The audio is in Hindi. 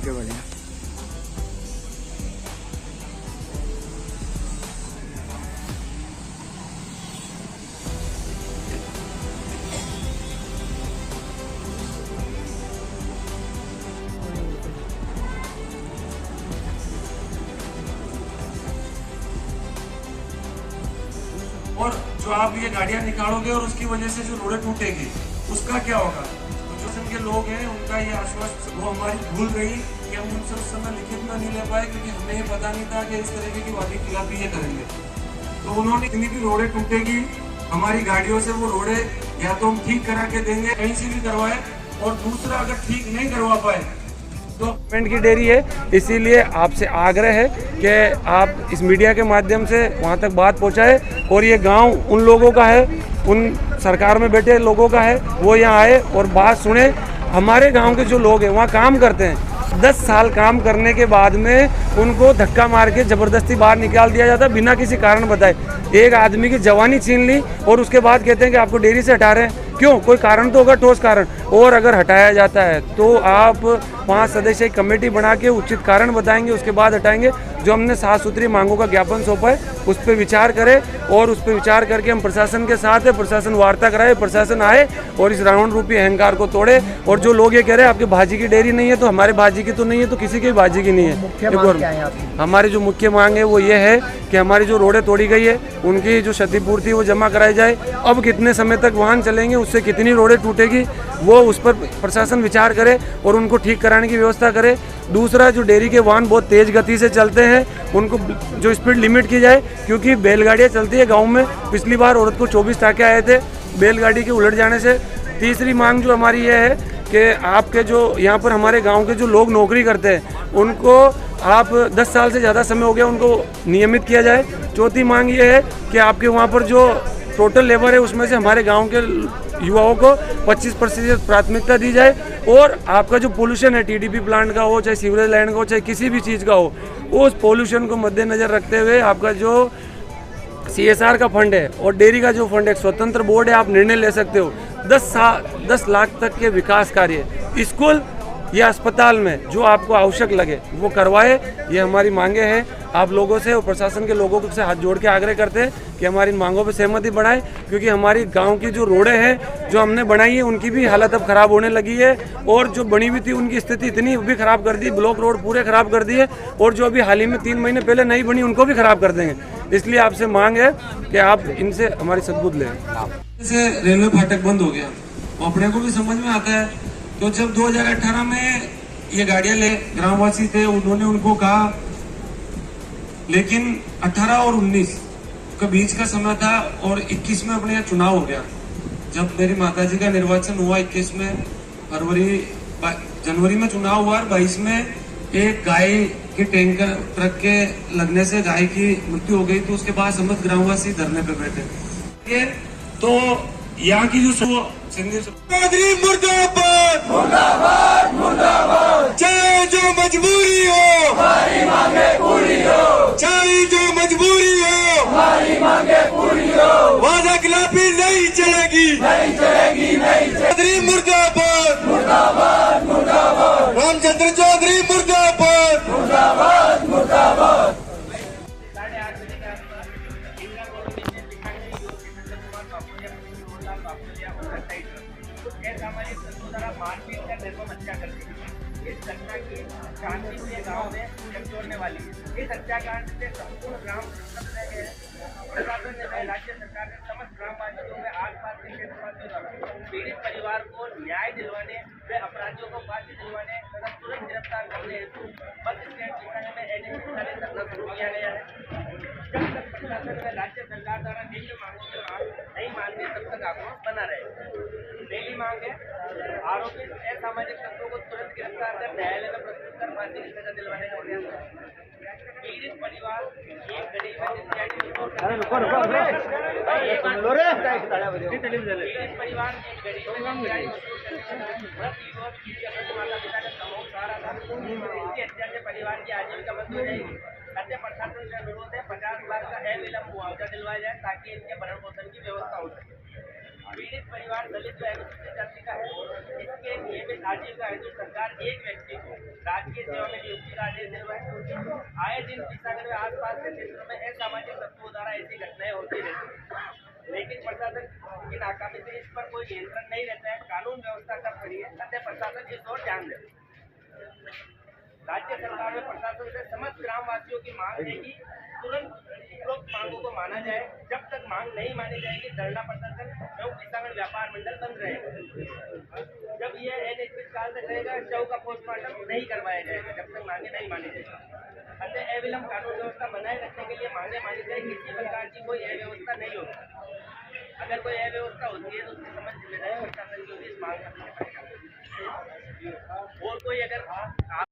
आगे बढ़े। और जो आप ये गाड़ियां निकालोगे और उसकी वजह से जो रोडें टूटेगी उसका क्या होगा? तो जो संघ के लोग हैं उनका ये आश्वासन, वो हमारी भूल रही कि हम उनसे उस समय लिखित में नहीं ले पाए, क्योंकि हमें ये पता नहीं था कि इस तरीके की वादी खिलाफी ये करेंगे। तो उन्होंने जितनी भी रोडें टूटेगी हमारी गाड़ियों से, वो रोडें या तो हम ठीक करा के देंगे, कहीं से भी करवाए, और दूसरा अगर ठीक नहीं करवा पाए तो गवर्नमेंट की डेयरी है। इसीलिए आपसे आग्रह है कि आप इस मीडिया के माध्यम से वहाँ तक बात पहुँचाए, और ये गांव उन लोगों का है, उन सरकार में बैठे लोगों का है, वो यहाँ आए और बात सुने। हमारे गांव के जो लोग हैं वहाँ काम करते हैं, 10 साल काम करने के बाद में उनको धक्का मार के ज़बरदस्ती बाहर निकाल दिया जाता है बिना किसी कारण बताए। एक आदमी की जवानी छीन ली और उसके बाद कहते हैं कि आपको डेयरी से हटा रहे हैं। क्यों? कोई कारण तो होगा, ठोस कारण। और अगर हटाया जाता है तो आप 5 सदस्यीय कमेटी बना के उचित कारण बताएंगे, उसके बाद हटाएंगे। जो हमने 7 सूत्री मांगों का ज्ञापन सौंपा है उस पर विचार करें, और उस पर विचार करके हम प्रशासन के साथ है, प्रशासन वार्ता कराए, प्रशासन आए और इस रावण रूपी अहंकार को तोड़े। और जो लोग ये कह रहे हैं आपके भाजी की डेयरी नहीं है, तो हमारे भाजी की तो नहीं है, तो किसी की भाजी की नहीं है। हमारी जो मुख्य मांग है वो ये है कि हमारी जो रोडें तोड़ी गई है उनकी जो क्षतिपूर्ति वो जमा कराई जाए। अब कितने समय तक वाहन चलेंगे, उससे कितनी रोडें टूटेगी, वो उस पर प्रशासन विचार करे और उनको ठीक कराने की व्यवस्था करे। दूसरा, जो डेयरी के वाहन बहुत तेज़ गति से चलते हैं उनको जो स्पीड लिमिट की जाए, क्योंकि बैलगाड़ियाँ चलती है गाँव में। पिछली बार औरत को 24 टाँके आए थे बैलगाड़ी के उलट जाने से। तीसरी मांग जो हमारी ये है कि आपके जो यहाँ पर हमारे गांव के जो लोग नौकरी करते हैं उनको आप 10 साल से ज़्यादा समय हो गया उनको नियमित किया जाए। चौथी मांग ये है कि आपके वहाँ पर जो टोटल लेबर है उसमें से हमारे गांव के युवाओं को 25% प्राथमिकता दी जाए। और आपका जो पोल्यूशन है, टीडीपी प्लांट का हो, चाहे सीवरेज लाइन का हो, चाहे किसी भी चीज़ का हो, उस पोल्यूशन को मद्देनज़र रखते हुए आपका जो CSR का फंड है और डेयरी का जो फंड है, एक स्वतंत्र बोर्ड है, आप निर्णय ले सकते हो। 10 लाख तक के विकास कार्य स्कूल या अस्पताल में जो आपको आवश्यक लगे वो करवाए। ये हमारी मांगे हैं आप लोगों से और प्रशासन के लोगों से हाथ जोड़ के आग्रह करते हैं कि हमारी इन मांगों पर सहमति बढ़ाएं, क्योंकि हमारी गांव की जो रोडें हैं जो हमने बनाई है उनकी भी हालत अब ख़राब होने लगी है, और जो बनी हुई थी उनकी स्थिति इतनी भी ख़राब कर दी, ब्लॉक रोड पूरे ख़राब कर दिए, और जो अभी हाल ही में 3 महीने पहले नई बनी उनको भी ख़राब कर देंगे। इसलिए आपसे मांग है कि आप इनसे हमारी सद्बुद्ध लें। जैसे रेलवे फाटक बंद हो गया, वो अपने को भी समझ में आता है। तो जब 2018 में ये गाड़ियां ले ग्रामवासी थे, उन्होंने उनको कहा, लेकिन 18 और 19 का बीच का समय था और 21 में अपने यहाँ चुनाव हो गया। जब मेरी माताजी का निर्वाचन हुआ 21 में, जनवरी में चुनाव हुआ, 22 में एक गाय के टैंकर ट्रक के लगने से गाय की मृत्यु हो गई। तो उसके बाद समस्त ग्रामवासी धरने पे बैठे। तो यहाँ की जो मुर्दाबाद मुर्दाबाद मुर्दाबाद, चाहे जो मजबूरी हो हमारी मांगे पूरी हो, चाहे जो मजबूरी हो हमारी मांगे पूरी हो, वादा खिलाफी नहीं चलेगी नहीं चलेगी नहीं चलेगी। मुर्दाबाद मुर्दाबाद मुर्दाबाद, रामचंद्र चौधरी मुर्दाबाद मुर्दाबाद मुर्दाबाद। सामाजिक तत्वों द्वारा मारपीट कर निर्मम हत्या कर दी। इस घटना की शांति से गांव में जोड़ने वाली इस हत्याकांड से संपूर्ण ग्राम प्रशासन ने, राज्य सरकार ने समस्त ग्रामवासियों में आसपास के क्षेत्रवासियों द्वारा पीड़ित परिवार को न्याय दिलवाने व अपराधियों को फांसी दिलवाने तथा तुरंत गिरफ्तार करने हेतु बस स्टैंड परिसर में एडीसी थाने धरना शुरू किया गया है। जब तक प्रशासन व राज्य सरकार द्वारा निम्न मांगों के बाद नहीं मानते तब तक आक्रोश बना रहे। पहली मांग है आरोपित असामाजिक तत्वों को तुरंत गिरफ्तार कर न्यायालय में प्रस्तुत कर फांसी की सजा दिलवाने का प्रयास। पीड़ित परिवार एक गरीब पीड़ित परिवार एक गरीब माता पिता का समूह सहारा था। इसकी हत्या से परिवार की आजीविका बंद हो जाएगी। राज्य प्रशासन से अनुरोध है 50 लाख का अविलंब मुआवजा दिलवाया जाए ताकि इनके भरण पोषण की व्यवस्था हो सके। पीड़ित परिवार दलित व अनुसूचित जाति का है, इसके नियमित आजीविका हेतु सरकार एक व्यक्ति को राजकीय सेवा में नियुक्ति का आदेश दिलवाए। आए दिन टीसागढ़ व आसपास के क्षेत्रों में असामाजिक तत्वों द्वारा ऐसी घटनाएं होती रहती हैं, लेकिन प्रशासन की नाकामी से इस पर कोई नियंत्रण नहीं रहता है। कानून व्यवस्था कब खड़ी है, अतः प्रशासन इस ओर ध्यान दे। राज्य सरकार व प्रशासन से समस्त ग्रामवासियों की मांग है कि तुरंत उपरोक्त मांगों को माना जाए। जब तक मांग नहीं मानी जाएगी, धरना प्रदर्शन एवं टीसागढ़ व्यापार मंडल बंद रहेगा। जब यह अनिश्चित काल तक रहेगा, शव का पोस्टमार्टम नहीं करवाया जाएगा जब तक मांगे नहीं मानी जाएगी। अतः अविलंब कानून व्यवस्था बनाए रखने के लिए मांगे मानी जाए। किसी प्रकार की कोई अव्यवस्था नहीं होगी। अगर कोई अव्यवस्था होती है तो उसकी समझ जिम्मेदारी प्रशासन की होगी। इस मांग का और कोई अगर